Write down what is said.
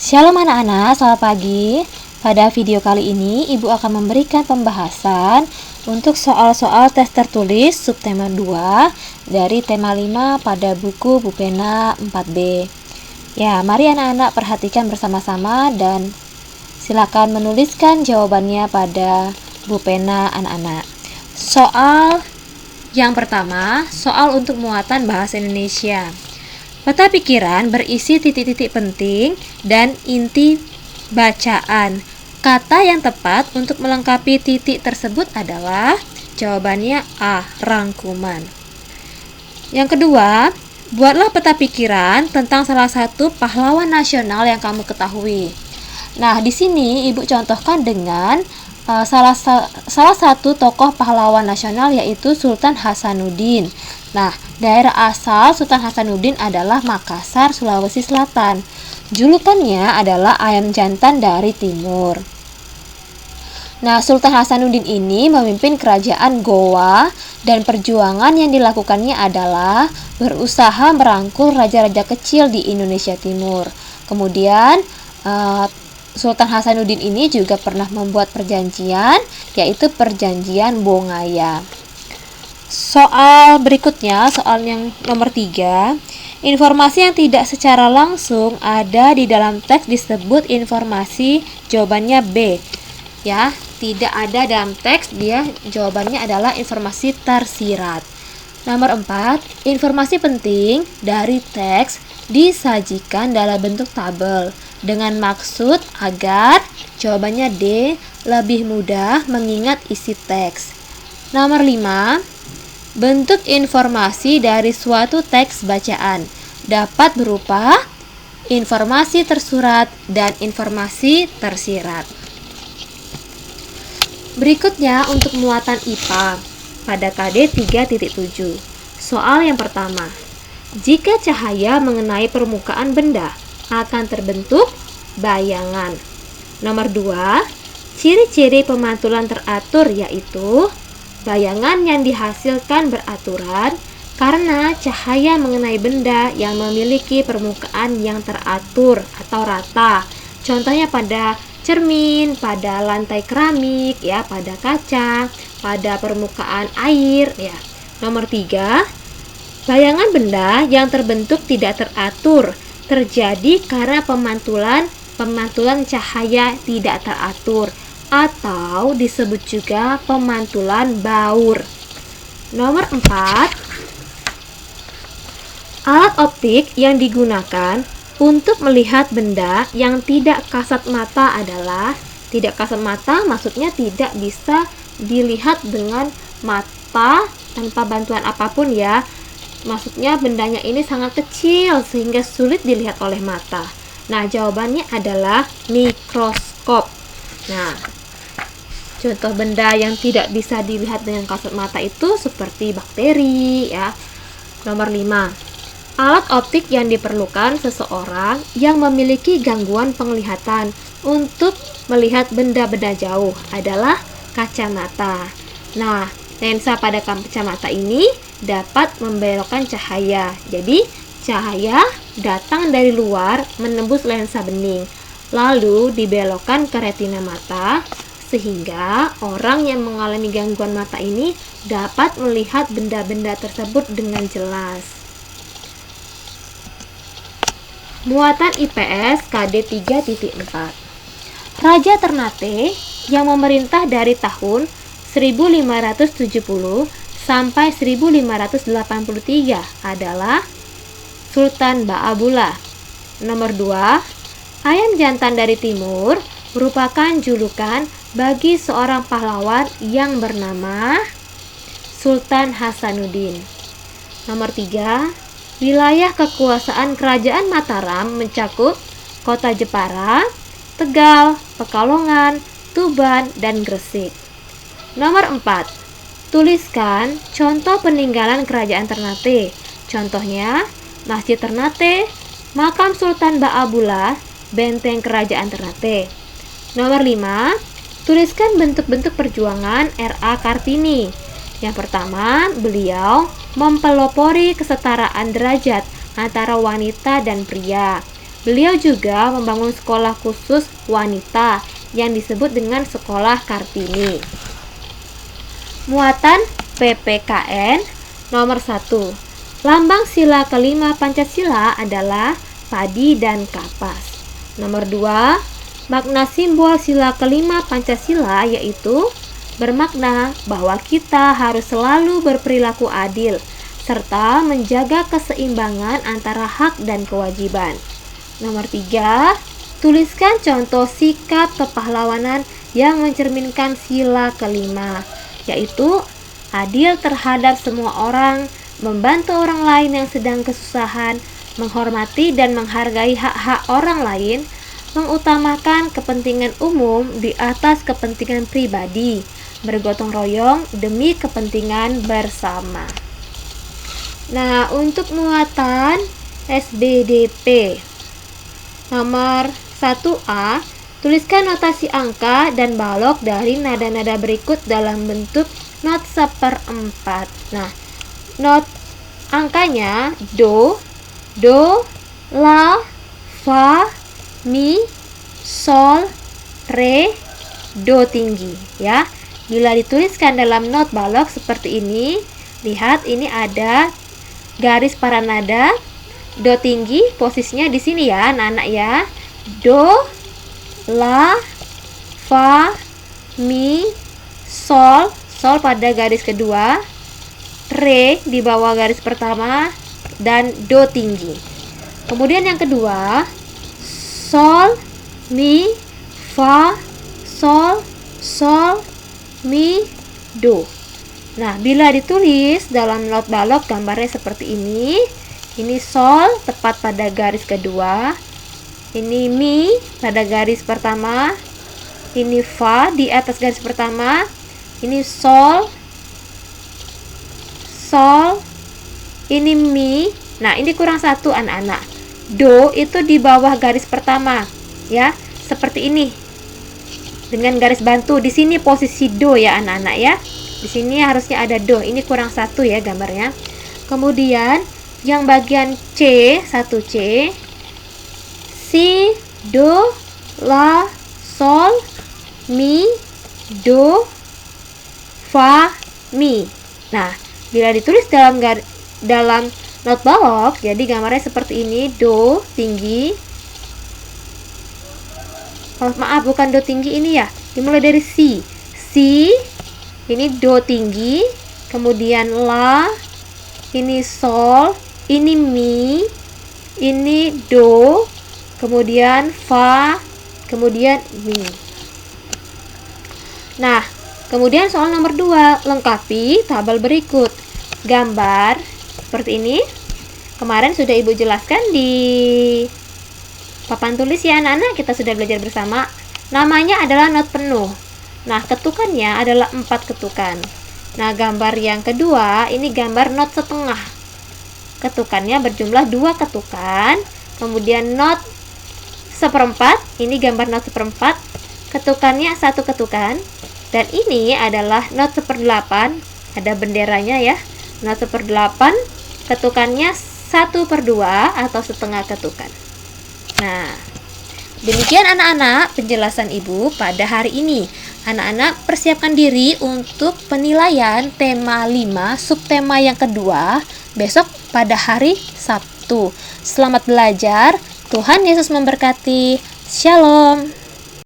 Shalom anak-anak, selamat pagi. Pada video kali ini, Ibu akan memberikan pembahasan untuk soal-soal tes tertulis subtema 2 dari tema 5 pada buku Bu Pena 4B. Ya, mari anak-anak perhatikan bersama-sama dan silakan menuliskan jawabannya pada Bu Pena anak-anak. Soal yang pertama, soal untuk muatan bahasa Indonesia. Peta pikiran berisi titik-titik penting dan inti bacaan. Kata yang tepat untuk melengkapi titik tersebut adalah jawabannya A. Rangkuman. Yang kedua, buatlah peta pikiran tentang salah satu pahlawan nasional yang kamu ketahui. Nah, di sini Ibu contohkan dengan salah satu tokoh pahlawan nasional yaitu Sultan Hasanuddin. Nah, daerah asal Sultan Hasanuddin adalah Makassar, Sulawesi Selatan. Julukannya adalah ayam jantan dari timur. Nah, Sultan Hasanuddin ini memimpin kerajaan Gowa dan perjuangan yang dilakukannya adalah berusaha merangkul raja-raja kecil di Indonesia Timur. Kemudian, Sultan Hasanuddin ini juga pernah membuat perjanjian, yaitu perjanjian Bongaya. Soal berikutnya, soal yang nomor 3. Informasi yang tidak secara langsung ada di dalam teks disebut informasi. Jawabannya B. Ya, tidak ada dalam teks, dia jawabannya adalah informasi tersirat. Nomor 4. Informasi penting dari teks disajikan dalam bentuk tabel dengan maksud agar jawabannya D, lebih mudah mengingat isi teks. Nomor 5. Bentuk informasi dari suatu teks bacaan dapat berupa informasi tersurat dan informasi tersirat. Berikutnya untuk muatan IPA pada KD 3.7. Soal yang pertama. Jika cahaya mengenai permukaan benda akan terbentuk bayangan. Nomor 2. Ciri-ciri pemantulan teratur yaitu bayangan yang dihasilkan beraturan karena cahaya mengenai benda yang memiliki permukaan yang teratur atau rata. Contohnya pada cermin, pada lantai keramik, ya, pada kaca, pada permukaan air, ya. Nomor 3. Bayangan benda yang terbentuk tidak teratur terjadi karena pemantulan cahaya tidak teratur atau disebut juga pemantulan baur. Nomor 4. Alat optik yang digunakan untuk melihat benda yang tidak kasat mata adalah tidak kasat mata, maksudnya tidak bisa dilihat dengan mata tanpa bantuan apapun, ya. Maksudnya bendanya ini sangat kecil sehingga sulit dilihat oleh mata. Nah, jawabannya adalah mikroskop. Nah, contoh benda yang tidak bisa dilihat dengan kasat mata itu seperti bakteri, ya. Nomor 5. Alat optik yang diperlukan seseorang yang memiliki gangguan penglihatan untuk melihat benda-benda jauh adalah kacamata. Nah, lensa pada kacamata ini dapat membelokkan cahaya. Jadi, cahaya datang dari luar menembus lensa bening, lalu dibelokkan ke retina mata, sehingga orang yang mengalami gangguan mata ini dapat melihat benda-benda tersebut dengan jelas. Muatan IPS KD 3.4. Raja Ternate yang memerintah dari tahun 1570 sampai 1583 adalah Sultan Ba'abullah. Nomor 2. Ayam jantan dari timur merupakan julukan bagi seorang pahlawan yang bernama Sultan Hasanuddin. Nomor 3. Wilayah kekuasaan Kerajaan Mataram mencakup Kota Jepara, Tegal, Pekalongan, Tuban, dan Gresik. Nomor 4. Tuliskan contoh peninggalan Kerajaan Ternate. Contohnya, Masjid Ternate, Makam Sultan Ba'abullah, Benteng Kerajaan Ternate. Nomor 5. Tuliskan bentuk-bentuk perjuangan R.A. Kartini. Yang pertama, beliau mempelopori kesetaraan derajat antara wanita dan pria. Beliau juga membangun sekolah khusus wanita yang disebut dengan Sekolah Kartini. Muatan PPKN nomor 1. Lambang sila kelima Pancasila adalah padi dan kapas. Nomor 2. Makna simbol sila kelima Pancasila yaitu bermakna bahwa kita harus selalu berperilaku adil serta menjaga keseimbangan antara hak dan kewajiban. Nomor 3. Tuliskan contoh sikap kepahlawanan yang mencerminkan sila kelima, yaitu adil terhadap semua orang, membantu orang lain yang sedang kesusahan, menghormati dan menghargai hak-hak orang lain, mengutamakan kepentingan umum di atas kepentingan pribadi, bergotong royong demi kepentingan bersama. Nah, untuk muatan SBDP nomor 1A, tuliskan notasi angka dan balok dari nada-nada berikut dalam bentuk not 1/4. Nah, not angkanya do, la, fa, mi, sol, re, do tinggi ya. Bila dituliskan dalam not balok seperti ini, lihat ini ada garis para nada. Do tinggi posisinya di sini ya, anak-anak ya. Do, la, fa, mi, sol, sol pada garis kedua, re di bawah garis pertama, dan do tinggi. Kemudian yang kedua, sol, mi, fa, sol, sol, mi, do. Nah, bila ditulis dalam not balok gambarnya seperti ini. Ini sol tepat pada garis kedua, ini mi pada garis pertama, ini fa di atas garis pertama, ini sol, ini mi. Nah, ini kurang satu anak-anak. Do itu di bawah garis pertama ya, seperti ini dengan garis bantu. Di sini posisi do ya anak-anak ya, di sini harusnya ada do. Ini kurang satu ya gambarnya. Kemudian yang bagian C, 1C, si, do, la, sol, mi, do, fa, mi. Nah, bila ditulis dalam not balok, jadi gambarnya seperti ini, do tinggi. Oh, maaf, bukan do tinggi ini ya. Dimulai dari si. Si, ini do tinggi, kemudian la, ini sol, ini mi, ini do, kemudian fa, kemudian mi. Nah, kemudian soal nomor 2, lengkapi tabel berikut. Gambar seperti ini. Kemarin sudah Ibu jelaskan di papan tulis ya anak-anak, kita sudah belajar bersama. Namanya adalah not penuh. Nah, ketukannya adalah 4 ketukan. Nah, gambar yang kedua, ini gambar not setengah. Ketukannya berjumlah 2 ketukan. Kemudian not 1/4, ini gambar not 1/4, ketukannya 1 ketukan. Dan ini adalah not 1/8, ada benderanya ya. Not 1/8, ketukannya 1/2 atau setengah ketukan. Nah, demikian anak-anak penjelasan Ibu pada hari ini. Anak-anak persiapkan diri untuk penilaian tema 5 subtema yang kedua besok pada hari Sabtu. Selamat belajar, Tuhan Yesus memberkati. Shalom.